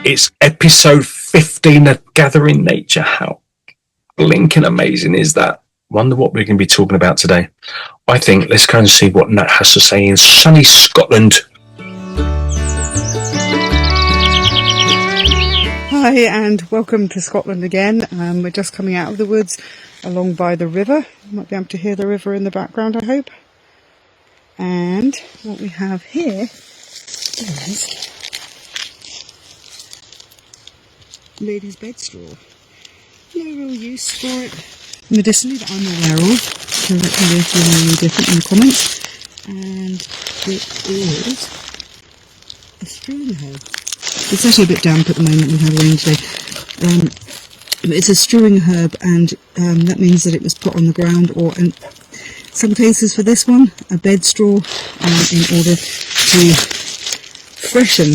It's episode 15 of Gathering Nature. How blinking amazing is that? Wonder what we're going to be talking about today. I think let's go and see what Nat has to say in sunny Scotland. Hi and welcome to Scotland again. We're just coming out of the woods along by the river. You might be able to hear the river in the background, I hope. And what we have here is lady's bed straw. No real use for it medicinally that I'm aware of. So let me know if you know any different in the comments. And it is a strewing herb. It's actually a bit damp at the moment, we had rain today. It's a strewing herb, and that means that it was put on the ground, or in some cases for this one, a bed straw, in order to freshen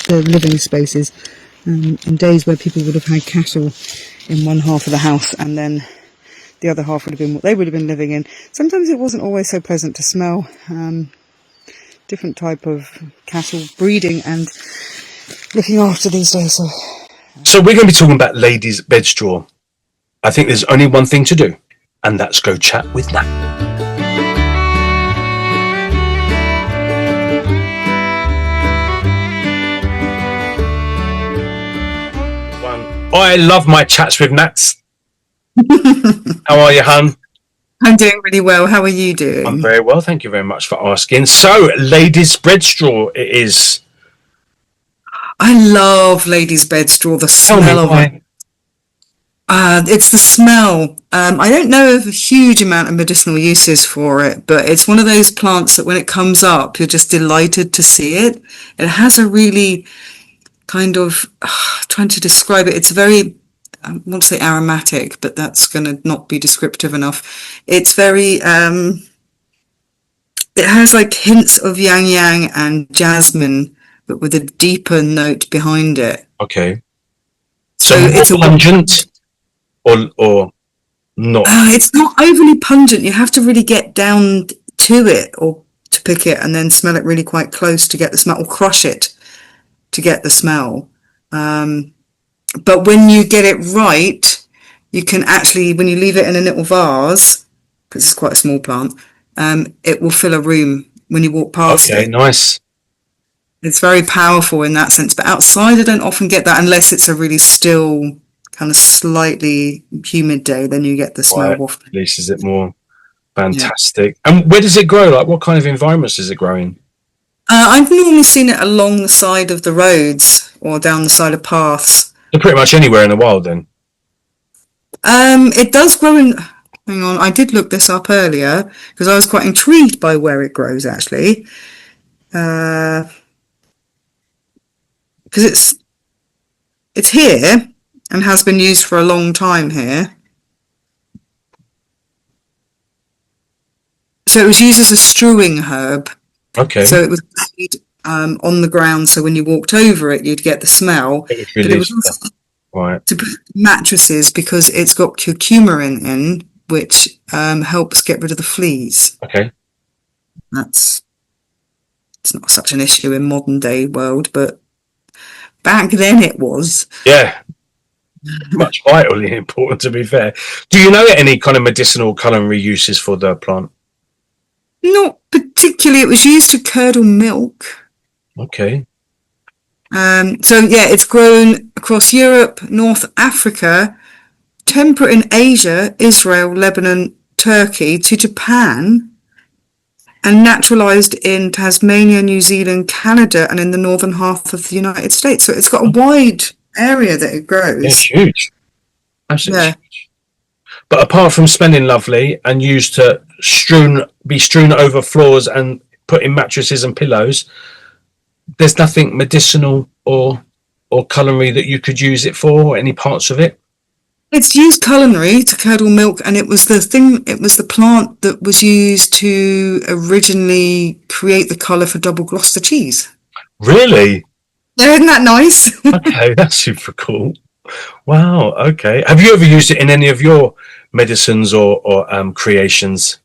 the living spaces. In days where people would have had cattle in one half of the house, and then the other half would have been what they would have been living in. Sometimes it wasn't always so pleasant to smell. Different type of cattle breeding and looking after these days. So we're going to be talking about ladies' bed straw. I think there's only one thing to do, and that's go chat with Nat. I love my chats with Nats. How are you, hun? I'm doing really well. How are you doing? I'm very well. Thank you very much for asking. So, ladies' bed straw it is. I love ladies' bed straw, the smell of it. It's the smell. I don't know of a huge amount of medicinal uses for it, but it's one of those plants that when it comes up, you're just delighted to see it. It has a really kind of, trying to describe it, it's very, I won't say aromatic, but that's going to not be descriptive enough. It's very, it has like hints of yang yang and jasmine, but with a deeper note behind it. Okay. So it's pungent or not? It's not overly pungent. You have to really get down to it or to pick it and then smell it really quite close to get the smell, or crush it to get the smell. But when you get it right, you can actually, when you leave it in a little vase, because it's quite a small plant, it will fill a room when you walk past it. Okay, nice. It's very powerful in that sense, but outside I don't often get that unless it's a really still, kind of slightly humid day, then you get the smell of. At least is it more fantastic. Yeah. And where does it grow? Like what kind of environments does it grow in? I've normally seen it along the side of the roads or down the side of paths. So pretty much anywhere in the wild then? It does grow in... Hang on, I did look this up earlier because I was quite intrigued by where it grows actually. Because it's here and has been used for a long time here. So it was used as a strewing herb. Okay. So it was laid on the ground, so when you walked over it, you'd get the smell. But it was also to put mattresses because it's got curcumin in, which helps get rid of the fleas. Okay. It's not such an issue in modern day world, but back then it was. Yeah. Much vitally important, to be fair. Do you know any kind of medicinal culinary uses for the plant? Not particularly. It was used to curdle milk. Okay. So yeah, it's grown across Europe, North Africa, temperate in Asia, Israel, Lebanon, Turkey, to Japan, and naturalized in Tasmania, New Zealand, Canada, and in the northern half of the United States. So it's got a wide area that it grows. It's huge. Absolutely huge. But apart from smelling lovely and used to be strewn over floors and put in mattresses and pillows, there's nothing medicinal or culinary that you could use it for, or any parts of it? It's used culinary to curdle milk, and it was the plant that was used to originally create the colour for double Gloucester cheese. Really? Yeah, isn't that nice? Okay, that's super cool. Wow, okay. Have you ever used it in any of your medicines or creations?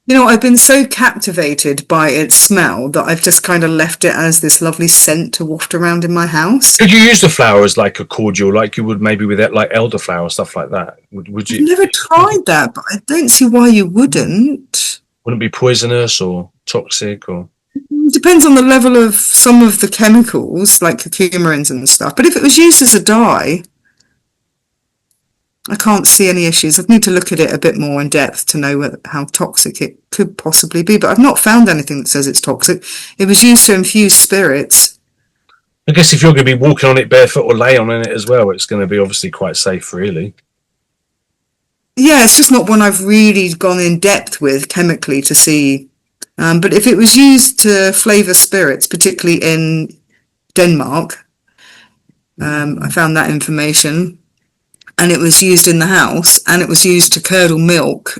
You know, I've been so captivated by its smell that I've just kind of left it as this lovely scent to waft around in my house. Could you use the flower as like a cordial, like you would maybe with it, like elderflower, stuff like that? Would I've you? never tried that, but I don't see why you wouldn't. Wouldn't it be poisonous or toxic or? Depends on the level of some of the chemicals, like curcumarins and stuff. But if it was used as a dye, I can't see any issues. I'd need to look at it a bit more in depth to know how toxic it could possibly be. But I've not found anything that says it's toxic. It was used to infuse spirits. I guess if you're going to be walking on it barefoot or lay on it as well, it's going to be obviously quite safe, really. Yeah, it's just not one I've really gone in depth with chemically to see. But if it was used to flavour spirits, particularly in Denmark, I found that information, and it was used in the house, and it was used to curdle milk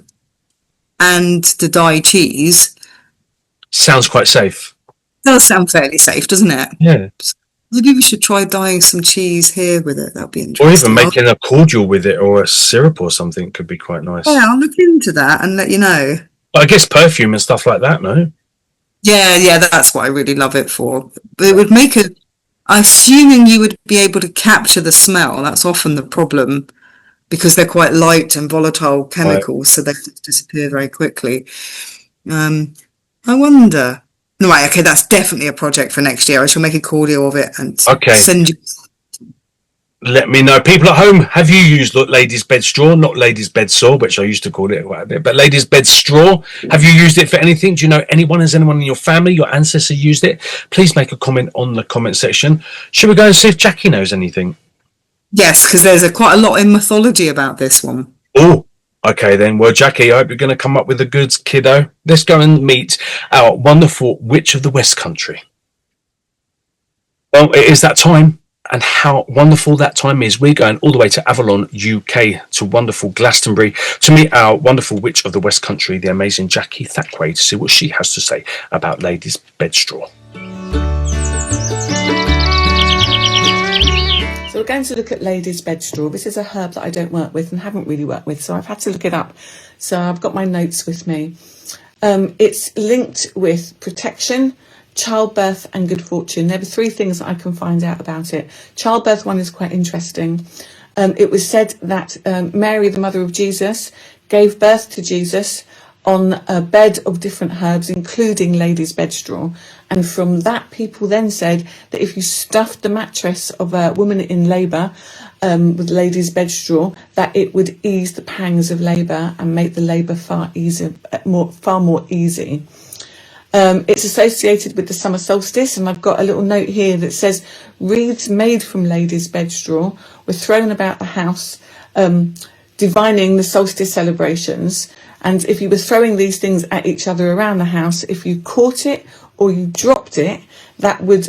and to dye cheese. Sounds quite safe. Does sound fairly safe, doesn't it? Yeah. Maybe we should try dyeing some cheese here with it. That'd be interesting. Or even making a cordial with it, or a syrup or something could be quite nice. Yeah, I'll look into that and let you know. I guess perfume and stuff like that, no? Yeah, that's what I really love it for. But it would make assuming you would be able to capture the smell. That's often the problem, because they're quite light and volatile chemicals, so they disappear very quickly. I wonder. No, right, okay, that's definitely a project for next year. I shall make a cordial of it and send you. Let me know. People at home, have you used ladies' bed straw? Not ladies' bed saw, which I used to call it quite a bit, but ladies' bed straw. Have you used it for anything? Do you know anyone? Has anyone in your family, your ancestor used it? Please make a comment on the comment section. Should we go and see if Jackie knows anything? Yes, because there's quite a lot in mythology about this one. Oh, okay then. Well, Jackie, I hope you're going to come up with the goods, kiddo. Let's go and meet our wonderful witch of the West Country. Well, it is that time. And how wonderful that time is. We're going all the way to Avalon, UK, to wonderful Glastonbury, to meet our wonderful witch of the West Country, the amazing Jackie Thackway, to see what she has to say about ladies' bed straw. So we're going to look at ladies' bed straw. This is a herb that I don't work with and haven't really worked with, so I've had to look it up. So I've got my notes with me. It's linked with protection, childbirth and good fortune. There were three things that I can find out about it. Childbirth one is quite interesting. It was said that Mary, the mother of Jesus, gave birth to Jesus on a bed of different herbs, including ladies' bed straw. And from that, people then said that if you stuffed the mattress of a woman in labour with ladies' bed straw, that it would ease the pangs of labour and make the labour far more easy. It's associated with the summer solstice, and I've got a little note here that says wreaths made from ladies' bed straw were thrown about the house, divining the solstice celebrations. And if you were throwing these things at each other around the house, if you caught it or you dropped it, that would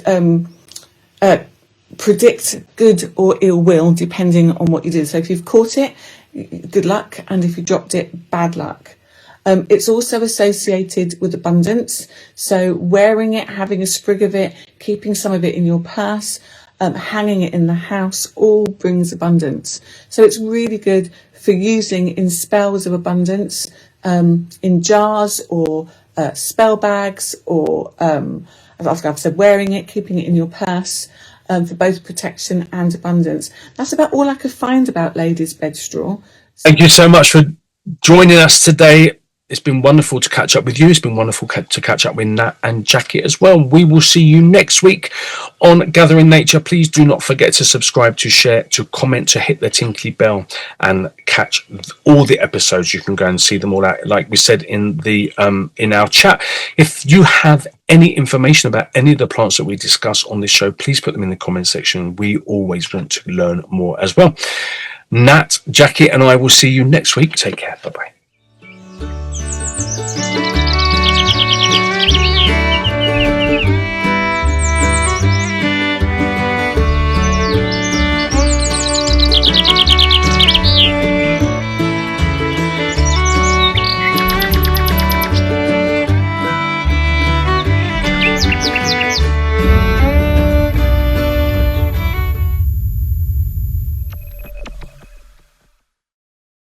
predict good or ill will, depending on what you did. So if you've caught it, good luck, and if you dropped it, bad luck. It's also associated with abundance. So wearing it, having a sprig of it, keeping some of it in your purse, hanging it in the house, all brings abundance. So it's really good for using in spells of abundance, in jars or spell bags, or as I've said, wearing it, keeping it in your purse, for both protection and abundance. That's about all I could find about ladies' bed straw. Thank you so much for joining us today. It's been wonderful to catch up with you. It's been wonderful to catch up with Nat and Jackie as well. We will see you next week on Gathering Nature. Please do not forget to subscribe, to share, to comment, to hit the tinkly bell, and catch all the episodes. You can go and see them all out, like we said in the in our chat. If you have any information about any of the plants that we discuss on this show, please put them in the comment section. We always want to learn more as well. Nat, Jackie, and I will see you next week. Take care. Bye-bye.